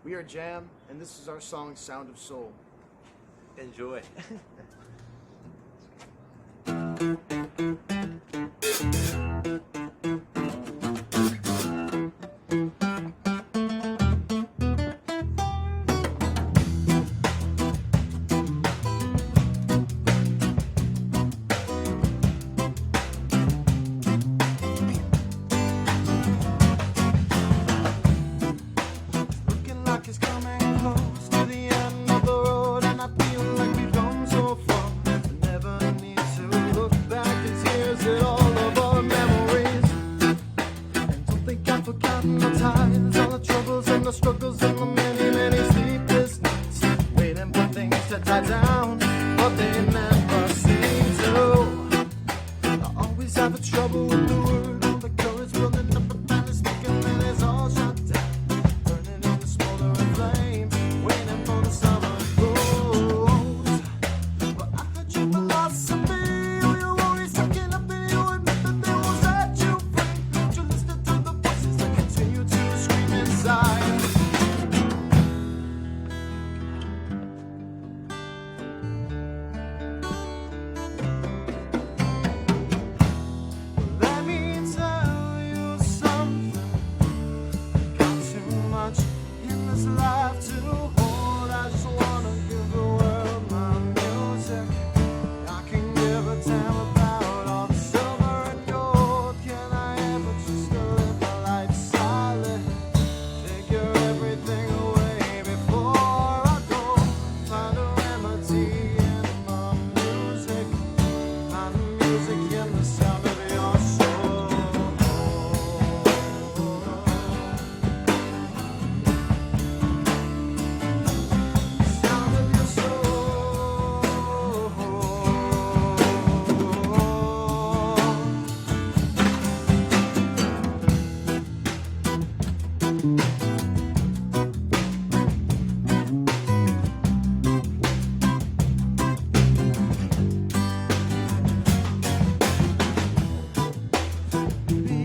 We are JAMM, and this is our song, Sound of Soul. Enjoy. It's coming close to the end of the road, and I feel like we've come so far. I never need to look back, it's years at all of our memories. And don't think I've forgotten the times, all the troubles and the struggles and the many, many sleepless nights, waiting for things to die down, but they never seem to. I always have a trouble with the word, all the courage building up, but then it's speaking and it's all shut down.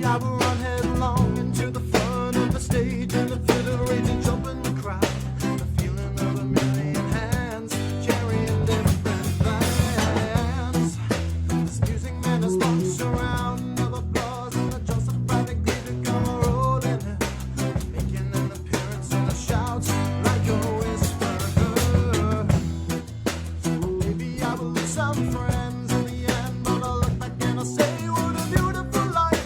I will run headlong into the front of the stage and the fiddle rage and jump in the crowd. The feeling of a million hands carrying different plans. This music man is sparks around of applause and the justified glee to come rolling in, making an appearance in the shouts like a whisper. Maybe I will lose some friends in the end, but I'll look back and I'll say what a beautiful life.